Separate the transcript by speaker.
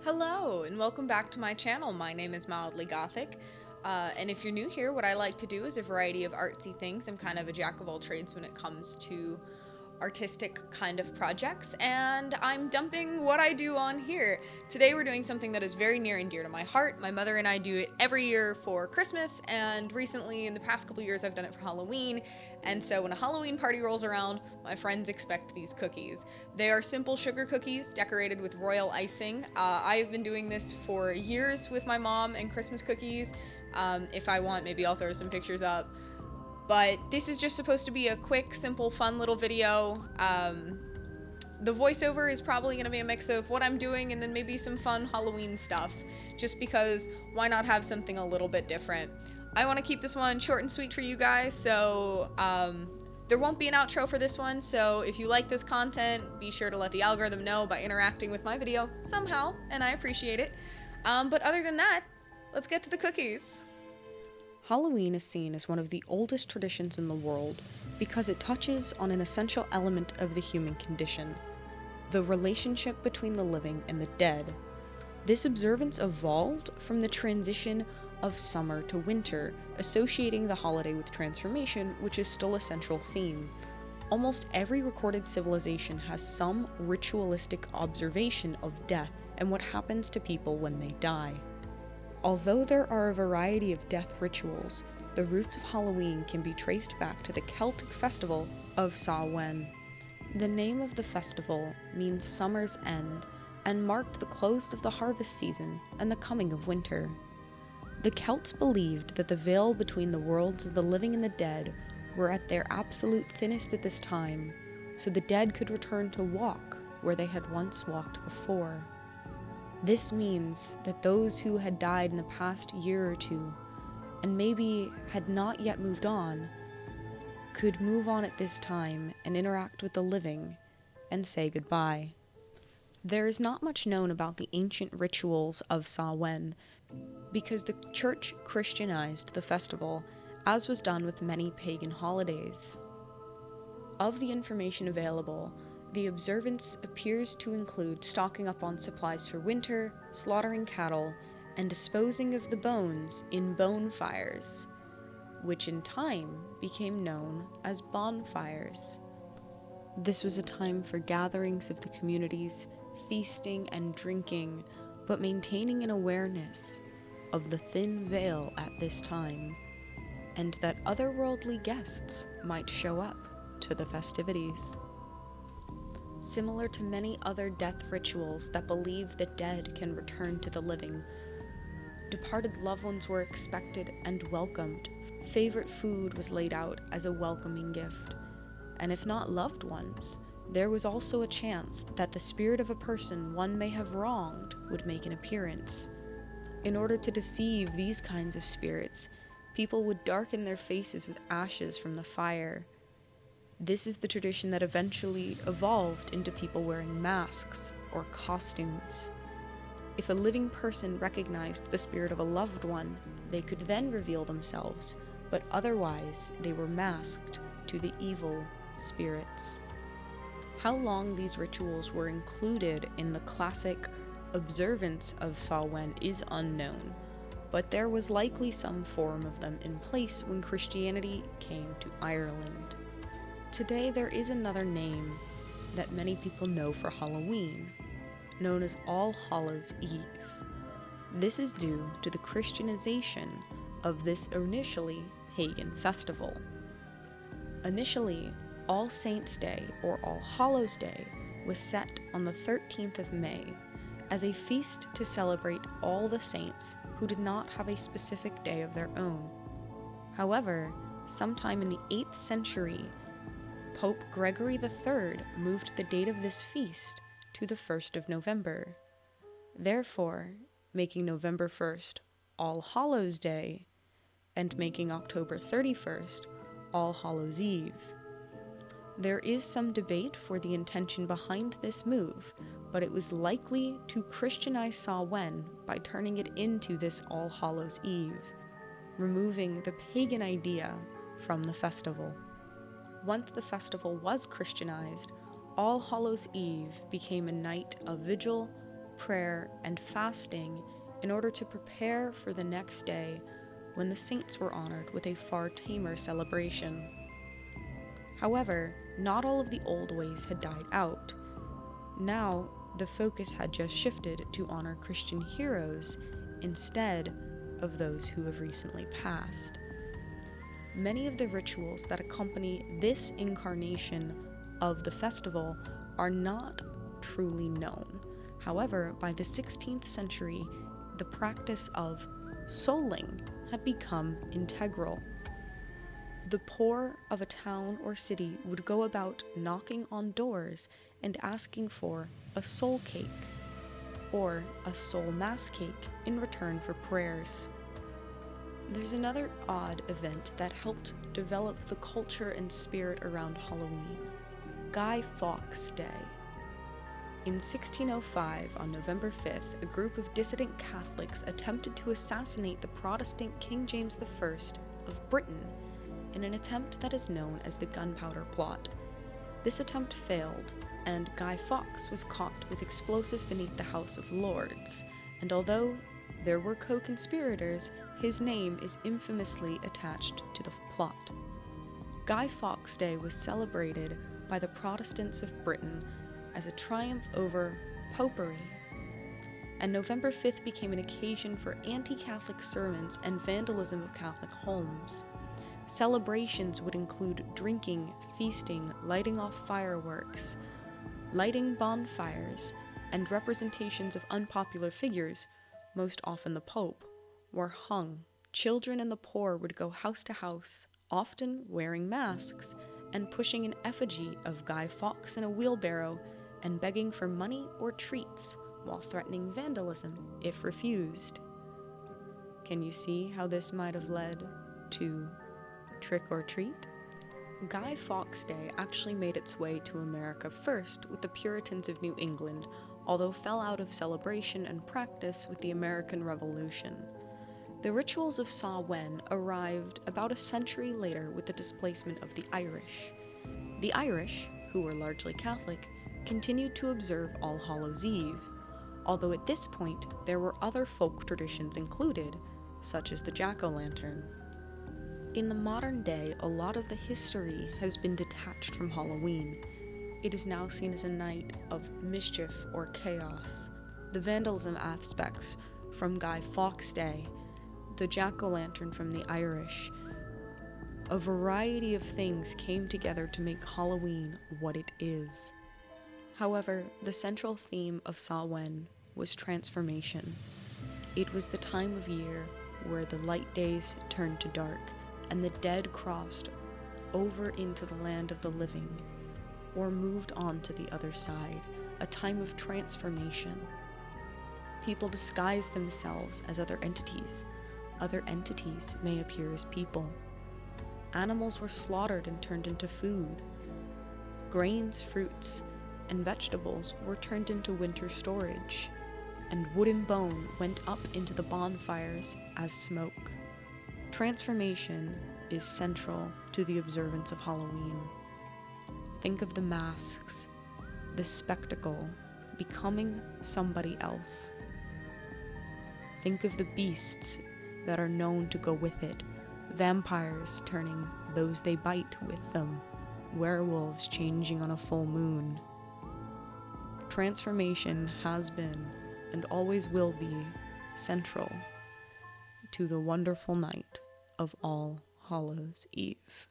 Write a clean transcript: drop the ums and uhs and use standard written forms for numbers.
Speaker 1: Hello, and welcome back to my channel. My name is Mildly Gothic, and if you're new here, what I like to do is a variety of artsy things. I'm kind of a jack of all trades when it comes to artistic kind of projects, and I'm dumping what I do on here. Today we're doing something that is very near and dear to my heart. My mother and I do it every year for Christmas, and recently, in the past couple years, I've done it for Halloween. And so when a Halloween party rolls around, my friends expect these cookies. They are simple sugar cookies decorated with royal icing. I've been doing this for years with my mom and Christmas cookies. If I want, maybe I'll throw some pictures up. But this is just supposed to be a quick, simple, fun little video. The voiceover is probably going to be a mix of what I'm doing and then maybe some fun Halloween stuff, just because why not have something a little bit different? I want to keep this one short and sweet for you guys, so there won't be an outro for this one, so if you like this content, be sure to let the algorithm know by interacting with my video somehow, and I appreciate it. But other than that, let's get to the cookies. Halloween is seen as one of the oldest traditions in the world because it touches on an essential element of the human condition, the relationship between the living and the dead. This observance evolved from the transition of summer to winter, associating the holiday with transformation, which is still a central theme. Almost every recorded civilization has some ritualistic observation of death and what happens to people when they die. Although there are a variety of death rituals, the roots of Halloween can be traced back to the Celtic festival of Samhain. The name of the festival means summer's end and marked the close of the harvest season and the coming of winter. The Celts believed that the veil between the worlds of the living and the dead were at their absolute thinnest at this time, so the dead could return to walk where they had once walked before. This means that those who had died in the past year or two, and maybe had not yet moved on, could move on at this time and interact with the living and say goodbye. There is not much known about the ancient rituals of Samhain because the church Christianized the festival, as was done with many pagan holidays. Of the information available, the observance appears to include stocking up on supplies for winter, slaughtering cattle, and disposing of the bones in bone fires, which in time became known as bonfires. This was a time for gatherings of the communities, feasting and drinking, but maintaining an awareness of the thin veil at this time, and that otherworldly guests might show up to the festivities. Similar to many other death rituals that believe the dead can return to the living, departed loved ones were expected and welcomed. Favorite food was laid out as a welcoming gift, and if not loved ones, there was also a chance that the spirit of a person one may have wronged would make an appearance. In order to deceive these kinds of spirits, people would darken their faces with ashes from the fire. This is the tradition that eventually evolved into people wearing masks or costumes. If a living person recognized the spirit of a loved one, they could then reveal themselves, but otherwise they were masked to the evil spirits. How long these rituals were included in the classic observance of Samhain is unknown, but there was likely some form of them in place when Christianity came to Ireland. Today there is another name that many people know for Halloween, known as All Hallows' Eve. This is due to the Christianization of this initially pagan festival. Initially, All Saints' Day or All Hallows' Day was set on the 13th of May as a feast to celebrate all the saints who did not have a specific day of their own. However, sometime in the 8th century, Pope Gregory III moved the date of this feast to the 1st of November, therefore making November 1st All Hallows' Day and making October 31st All Hallows' Eve. There is some debate for the intention behind this move, but it was likely to Christianize Samhain by turning it into this All Hallows' Eve, removing the pagan idea from the festival. Once the festival was Christianized, All Hallows' Eve became a night of vigil, prayer and fasting in order to prepare for the next day when the saints were honored with a far tamer celebration. However, not all of the old ways had died out. Now, the focus had just shifted to honor Christian heroes instead of those who have recently passed. Many of the rituals that accompany this incarnation of the festival are not truly known. However, by the 16th century, the practice of souling had become integral. The poor of a town or city would go about knocking on doors and asking for a soul cake or a soul mass cake in return for prayers. There's another odd event that helped develop the culture and spirit around Halloween: Guy Fawkes Day. In 1605, on November 5th, a group of dissident Catholics attempted to assassinate the Protestant King James I of Britain in an attempt that is known as the Gunpowder Plot. This attempt failed, and Guy Fawkes was caught with explosive beneath the House of Lords, and although there were co-conspirators, his name is infamously attached to the plot. Guy Fawkes Day was celebrated by the Protestants of Britain as a triumph over popery, and November 5th became an occasion for anti-Catholic sermons and vandalism of Catholic homes. Celebrations would include drinking, feasting, lighting off fireworks, lighting bonfires, and representations of unpopular figures, most often the Pope, were hung. Children and the poor would go house to house, often wearing masks, and pushing an effigy of Guy Fawkes in a wheelbarrow and begging for money or treats while threatening vandalism if refused. Can you see how this might have led to trick or treat? Guy Fawkes Day actually made its way to America first with the Puritans of New England, although fell out of celebration and practice with the American Revolution. The rituals of Samhain arrived about a century later with the displacement of the Irish. The Irish, who were largely Catholic, continued to observe All Hallows' Eve, although at this point there were other folk traditions included, such as the jack-o'-lantern. In the modern day, a lot of the history has been detached from Halloween. It is now seen as a night of mischief or chaos. The vandalism aspects from Guy Fawkes Day, the jack-o'-lantern from the Irish, a variety of things came together to make Halloween what it is. However, the central theme of Samhain was transformation. It was the time of year where the light days turned to dark, and the dead crossed over into the land of the living, or moved on to the other side, a time of transformation. People disguised themselves as other entities. Other entities may appear as people. Animals were slaughtered and turned into food. Grains, fruits, and vegetables were turned into winter storage, and wood and bone went up into the bonfires as smoke. Transformation is central to the observance of Halloween. Think of the masks, the spectacle, becoming somebody else. Think of the beasts that are known to go with it, vampires turning those they bite with them, werewolves changing on a full moon. Transformation has been, and always will be, central to the wonderful night of All Hallows' Eve.